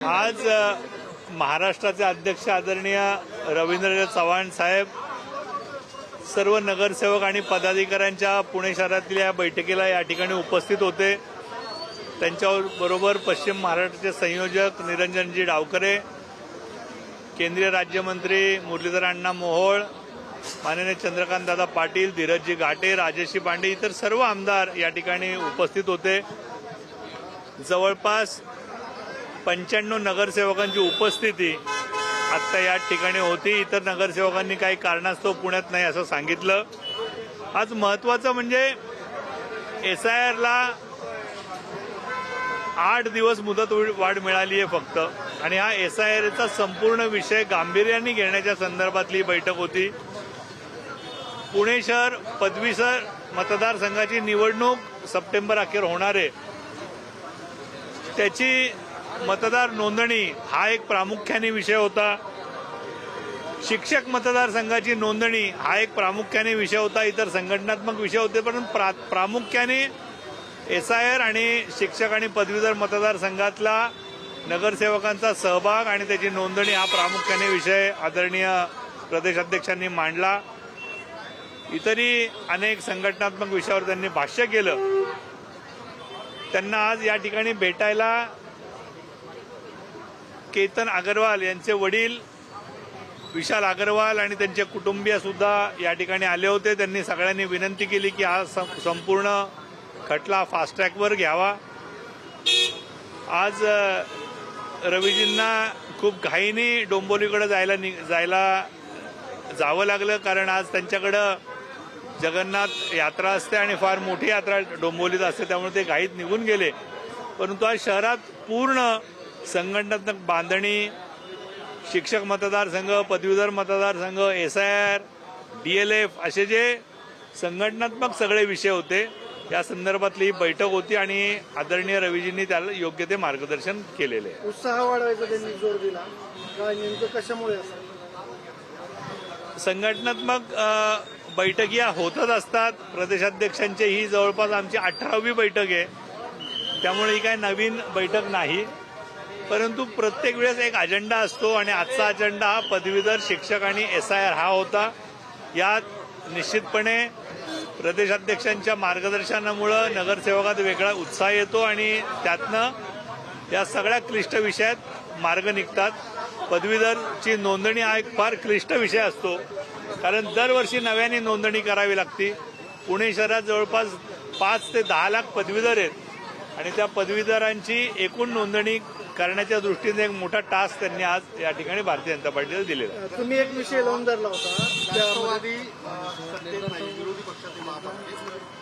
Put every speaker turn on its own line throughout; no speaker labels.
आज महाराष्ट्राचे अध्यक्ष आदरणीय रवींद्र चव्हाण साहेब सर्व नगरसेवक आणि पदाधिकाऱ्यांच्या पुणे शहरातील या बैठकीला या ठिकाणी उपस्थित होते। त्यांच्याबरोबर पश्चिम महाराष्ट्राचे संयोजक निरंजनजी डावकरे, केंद्रीय राज्यमंत्री मुरलीधर अण्णा मोहोळ, माननीय चंद्रकांत दादा पाटील, धीरजजी घाटे, राजेशजी पांडे, इतर सर्व आमदार या ठिकाणी उपस्थित होते। जवळपास 95 नगरसेवकांची उपस्थिती आता या ठिकाणी होती। इतर नगरसेवकांनी काही कारणास्तव पुण्यात नाही असं सांगितलं। आज महत्त्वाचं म्हणजे SIR ला 8 दिवस मुदत वाढ मिळाली आहे फक्त, आणि हा SIR चा संपूर्ण विषय गांभीर्याने घेण्याच्या संदर्भातली बैठक होती। पुणे शहर पदवीधर मतदारसंघाची निवडणूक सप्टेंबर अखेर होणार आहे, त्याची मतदार नोंदणी हा एक प्रामुख्याने विषय होता। शिक्षक मतदारसंघाची नोंदणी हा एक प्रामुख्याने विषय होता। इतर संघटनात्मक विषय होते, परंतु प्रामुख्याने SIR आणि शिक्षक आणि पदवीधर मतदारसंघातला नगरसेवकांचा सहभाग आणि त्याची नोंदणी हा प्रामुख्याने विषय आदरणीय प्रदेशाध्यक्षांनी मांडला। इतरही अनेक संघटनात्मक विषयावर त्यांनी भाष्य केलं। त्यांना आज या ठिकाणी भेटायला केतन अग्रवाल यांचे वडील विशाल अग्रवाल आणि त्यांचे कुटुंबीय सुद्धा या ठिकाणी आले होते। त्यांनी सगळ्यांनी विनंती केली की हा संपूर्ण खटला फास्ट ट्रॅकवर घ्यावा। आज रवीजींना खूप घाईने डोंबिवलीकडे जावं लागलं, कारण आज त्यांच्याकडं जगन्नाथ यात्रा असते आणि फार मोठी यात्रा डोंबिवलीत असते, त्यामुळे ते घाईत निघून गेले। परंतु आज शहरात पूर्ण संघटनात्मक बांधणी, शिक्षक मतदारसंघ, पदवीधर मतदारसंघ, SIR, DLF असे जे संघटनात्मक सगळे विषय होते, या संदर्भातली ही बैठक होती आणि आदरणीय रवीजींनी त्याला योग्य ते मार्गदर्शन केलेले आहे।
उत्साह वाढवायचा त्यांनी जोर दिला, काय नेमकं कशामुळे असं?
संघटनात्मक बैठकी या होतच असतात। प्रदेशाध्यक्षांची ही जवळपास आमची 18वी बैठक आहे, त्यामुळे ही काही नवीन बैठक नाही, परंतु प्रत्येक वेळेस एक अजेंडा असतो आणि आजचा अजेंडा हा पदवीधर शिक्षक आणि SIR हा होता। यात निश्चितपणे प्रदेशाध्यक्षांच्या मार्गदर्शनामुळे नगरसेवकात वेगळा उत्साह येतो आणि त्यातनं या सगळ्या क्लिष्ट विषयात मार्ग निघतात। पदवीधरची नोंदणी हा एक फार क्लिष्ट विषय असतो, कारण दरवर्षी नव्याने नोंदणी करावी लागते। पुणे शहरात जवळपास 5 ते 10 लाख पदवीधर आहेत आणि त्या पदवीधरांची एकूण नोंदणी करण्याच्या दृष्टीने एक मोठा टास्क त्यांनी आज या ठिकाणी भारतीय जनता पार्टीला दिलेला।
तुम्ही एक विषय लावून धरला होता,
राष्ट्रवादी सत्तेत नाही, विरोधी पक्षाचे महापौर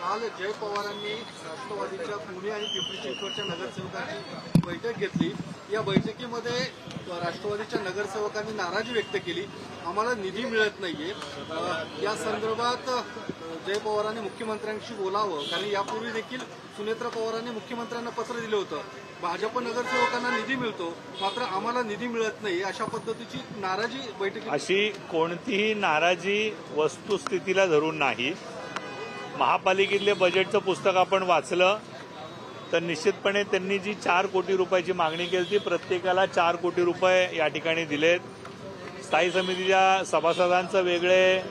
काल जय पवारांनी राष्ट्रवादीच्या पुणे आणि पिंपरी चिंचवडच्या नगरसेवकांची बैठक घेतली। या बैठकीमध्ये राष्ट्रवादीच्या नगरसेवकांनी नाराजी व्यक्त केली, आम्हाला निधी मिळत नाहीये। या संदर्भात जय पवारांनी मुख्यमंत्र्यांशी बोलावं, कारण यापूर्वी देखील सुनेत्रा पवारांनी मुख्यमंत्र्यांना पत्र दिलं होतं, भाजप नगरसेवकांना निधी मिळतो मात्र आम्हाला निधी मिळत नाही, अशा पद्धतीची नाराजी बैठकीत।
अशी कोणतीही नाराजी वस्तुस्थितीला धरून नाही। महापालिकेतले बजेटचं पुस्तक आपण वाचलं तर निश्चितपणे त्यांनी जी 4 कोटी रुपयाची मागणी केली ती प्रत्येकाला 4 कोटी रुपये या ठिकाणी दिलेत। स्थायी समितीच्या सभासदांचं वेगळे,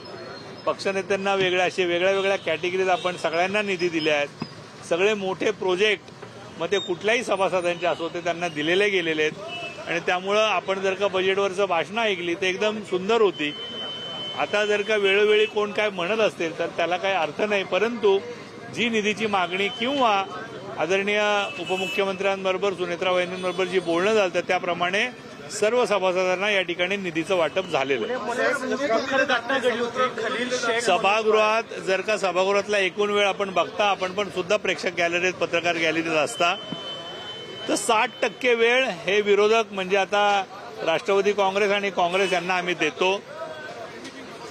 पक्षनेत्यांना वेगळे, असे वेगळ्या वेगळ्या कॅटेगरीज आपण सगळ्यांना निधी दिले आहेत। सगळे मोठे प्रोजेक्ट मग ते कुठल्याही सभासदांचे असो ते त्यांना दिलेले गेलेले आहेत आणि त्यामुळं आपण जर का बजेटवरचं भाषणं ऐकली तर एकदम सुंदर होती। आता जर का वेळोवेळी कोण काय म्हणत असेल तर त्याला काही अर्थ नाही, परंतु जी निधीची मागणी किंवा आदरणीय उपमुख्यमंत्र्यांबरोबर सुनेत्रा वहिनींबरोबर जी बोलणं झालं त्याप्रमाणे सर्व सभासदांना या ठिकाणी निधीचं वाटप झालेलं आहे। सभागृहात जर का सभागृहातला एकूण वेळ आपण बघता, आपण पण सुद्धा प्रेक्षक गॅलरीत, पत्रकार गॅलरीत असता, तर 60% वेळ हे विरोधक म्हणजे आता राष्ट्रवादी काँग्रेस आणि काँग्रेस यांना आम्ही देतो।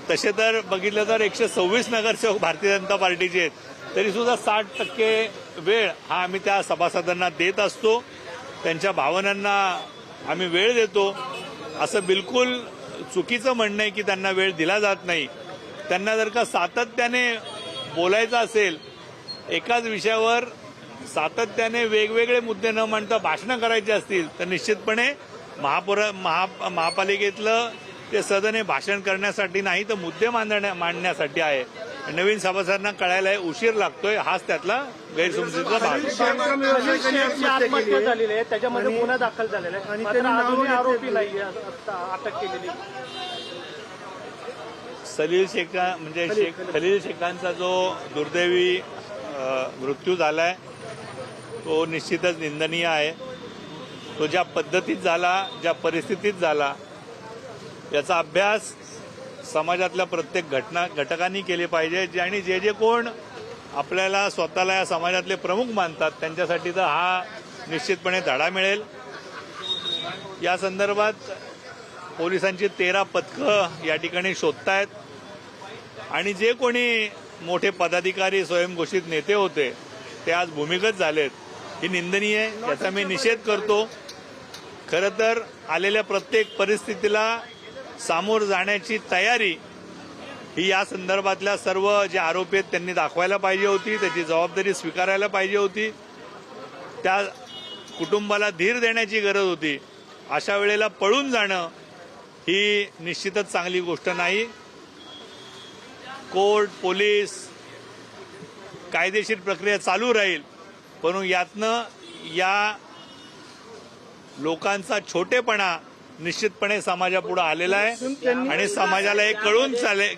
तसे तर बघितलं तर 126 नगरसेवक भारतीय जनता पार्टीचे आहेत, तरी सुद्धा 60% वेळ हा आम्ही त्या सभासदांना देत असतो। त्यांच्या भावनांना आम्ही वेळ देतो। असं बिलकुल चुकीचं म्हणणं आहे की त्यांना वेळ दिला जात नाही। त्यांना जर का सातत्याने बोलायचं असेल, एकाच विषयावर सातत्याने वेगवेगळे मुद्दे न मांडता भाषणं करायची असतील तर निश्चितपणे महापालिकेतलं ते सदन हे भाषण करण्यासाठी नाही तर मुद्दे मांडण्यासाठी आहे. नवीन सभासदांना कळायला उशीर लागतोय, हाच त्यातला गैरसमजुतीचा भाग.
बांधकाम व्यावसायिकांनी
आत्महत्या झालेली आहे, त्याच्यामध्ये गुन्हा दाखल झालेला आहे,
आणि
मात्र
त्यांनी नावं
अजूनही
घेतली.
आरोपी नाही अटक केलेली.
खलील शेखांचा जो दुर्दैवी मृत्यू झालाय तो निश्चितच निंदनीय आहे. तो ज्या पद्धतीत झाला, ज्या परिस्थितीत झाला, याचा अभ्यास समाजातल्या प्रत्येक घटकांनी केले पाहिजे. आणि जे कोण आपल्याला स्वतःला या समाजातले प्रमुख मानतात त्यांच्यासाठी तर हा निश्चितपणे धडा मिळेल. या संदर्भात पोलिसांची 13 पथकं या ठिकाणी शोधतायत आणि जे कोणी मोठे पदाधिकारी स्वयंघोषित नेते होते ते आज भूमिगत झालेत. ही निंदनीय आहे, याचा मी निषेध करतो. खरं तर आलेल्या प्रत्येक परिस्थितीला सामोर जाण्याची तयारी ही या संदर्भातल्या सर्व जे आरोपी आहेत त्यांनी दाखवायला पाहिजे होती, त्याची जबाबदारी स्वीकारायला पाहिजे होती, त्या कुटुंबाला धीर देण्याची गरज होती. अशा वेळेला पळून जाणं ही निश्चितच चांगली गोष्ट नाही. कोर्ट, पोलीस, कायदेशीर प्रक्रिया चालू राहील, पण यातनं या लोकांचा छोटेपणा निश्चितपणे समाजापुढे आलेला आहे आणि समाजाला हे कळून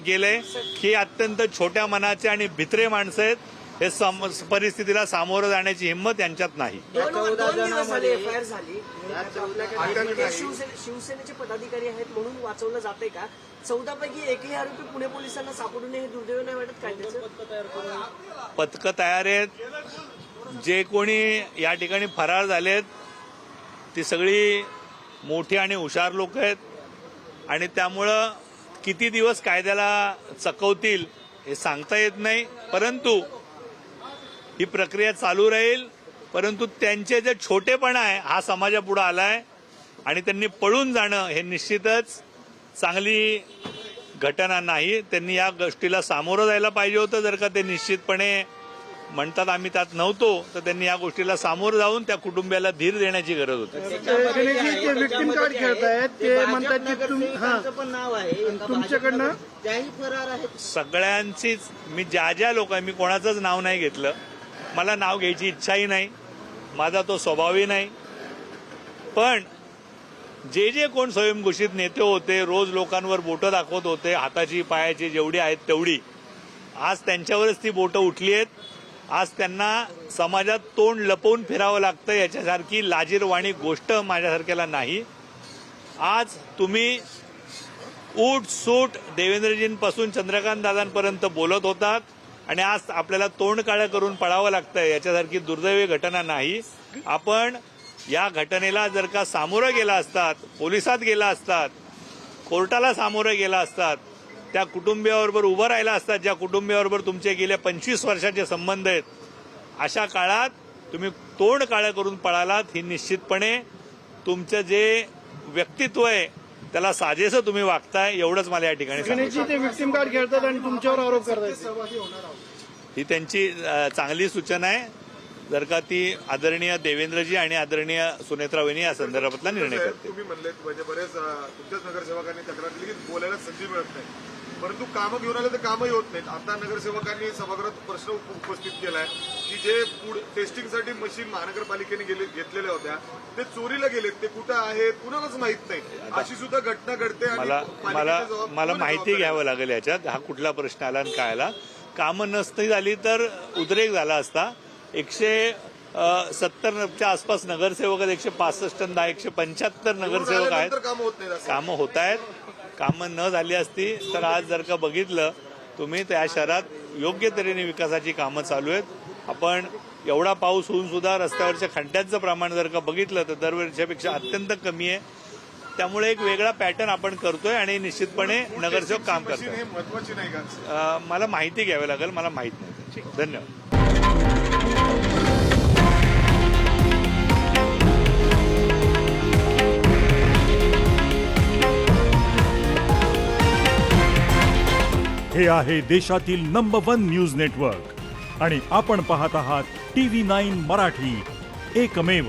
गेलंय की अत्यंत छोट्या मनाचे आणि भित्रे माणसं आहेत. हे परिस्थितीला सामोरं जाण्याची हिंमत यांच्यात नाही.
14 जणांमध्ये एफआयआर झाली. शिवसेनेचे पदाधिकारी आहेत म्हणून वाचवलं जाते का? 14 पैकी एकही आरोपी पुणे पोलिसांना सापडू नये हे दुर्दैव नाही वाटत काय?
पथकं तयार आहेत. जे कोणी या ठिकाणी फरार झालेत ती सगळी मोठी आणि हुशार लोक आहेत आणि त्यामुळं किती दिवस कायद्याला चकवतील हे सांगता येत नाही. परंतु ही प्रक्रिया चालू राहील. परंतु त्यांचे जे छोटेपणा आहे हा समाजापुढे आलाय आणि त्यांनी पळून जाणं हे निश्चितच चांगली घटना नाही. त्यांनी या गोष्टीला सामोरं जायला पाहिजे होतं. जर का ते निश्चितपणे म्हणतात आम्ही त्यात नव्हतो तर त्यांनी या गोष्टीला सामोरं जाऊन त्या कुटुंबियाला धीर देण्याची गरज होती.
ते विक्टिम कार्ड खेळतायत, ते म्हणतात की
पण नाव आहे
तुमच्याकडनं
त्याही फरार आहेत.
सगळ्यांचीच मी ज्या लोक मी कोणाचंच नाव नाही घेतलं. मला नाव घ्यायची इच्छाही नाही, माझा तो स्वभावही नाही. पण जे कोण स्वयंघोषित नेते होते, रोज लोकांवर बोटं दाखवत होते, हाताची पायाची जेवढी आहेत तेवढी, आज त्यांच्यावरच ती बोटं उठली आहेत. आज त्यांना समाजात तोंड लपवून फिरावं लागतं. याच्यासारखी लाजीरवाणी गोष्ट माझ्यासारख्याला नाही. आज तुम्ही उठ सूट देवेंद्रजींपासून चंद्रकांत दादांपर्यंत बोलत होतात आणि आज आपल्याला तोंड काळं करून पळावं लागतंय. याच्यासारखी दुर्दैवी घटना नाही. आपण या घटनेला जर का सामोरं गेला असतात, पोलिसात गेला असतात, कोर्टाला सामोरं गेला असतात, त्या कुटुंबियाबरोबर उभं राहिला असतात ज्या कुटुंबियाबरोबर तुमचे गेल्या 25 वर्षाचे संबंध आहेत, अशा काळात तुम्ही तोंड काळं करून पळालात. ही निश्चितपणे तुमचं जे व्यक्तित्व आहे त्याला साजेसं तुम्ही वागताय, एवढंच मला या ठिकाणी सांगायचं.
ते विक्टिम कार्ड खेळतात आणि तुमच्यावर आरोप करतात.
ही त्यांची चांगली सूचना आहे. जर का ती आदरणीय देवेंद्रजी आणि आदरणीय सुनेत्रा वहिनी या संदर्भातला निर्णय करते.
तुम्ही म्हणले म्हणजे बरेच तुमच्याच नगरसेवकांनी तक्रार दिली की बोलायला संधी मिळत नाही, परंतु कामं घेऊन आले तर कामही होत नाहीत. आता नगरसेवकांनी सभागृहात प्रश्न उपस्थित केलाय की जे फूड टेस्टिंगसाठी मशीन महानगरपालिकेने घेतलेल्या होत्या ते चोरीला गेलेत, ते कुठं आहेत कुणालाच माहित नाही. अशी सुद्धा घटना घडते.
मला माहिती घ्यावं लागेल याच्यात हा कुठला प्रश्न आला आणि काय आला. कामं नसती झाली तर उद्रेक झाला असता. 170च्या आसपास नगरसेवक आहेत, 165 10 175 नगरसेवक आहेत. कामं होत आहेत. कामं न झाली असती तर आज जर का बघितलं तुम्ही तर या शहरात योग्य तऱ्हेने विकासाची कामं चालू आहेत. आपण एवढा पाऊस होऊन सुद्धा रस्त्यावरच्या खड्ड्यांचं प्रमाण जर का बघितलं तर दरवर्षीपेक्षा अत्यंत कमी आहे. त्यामुळे एक वेगळा पॅटर्न आपण करतोय आणि निश्चितपणे नगरसेवक काम करतोय.
महत्वाची नाही का?
मला माहिती घ्यावी लागेल, मला माहित नाही. धन्यवाद.
हे आहे देशातील नंबर 1 न्यूज नेटवर्क आणि आपण पाहत आहात TV9 मराठी, एकमेव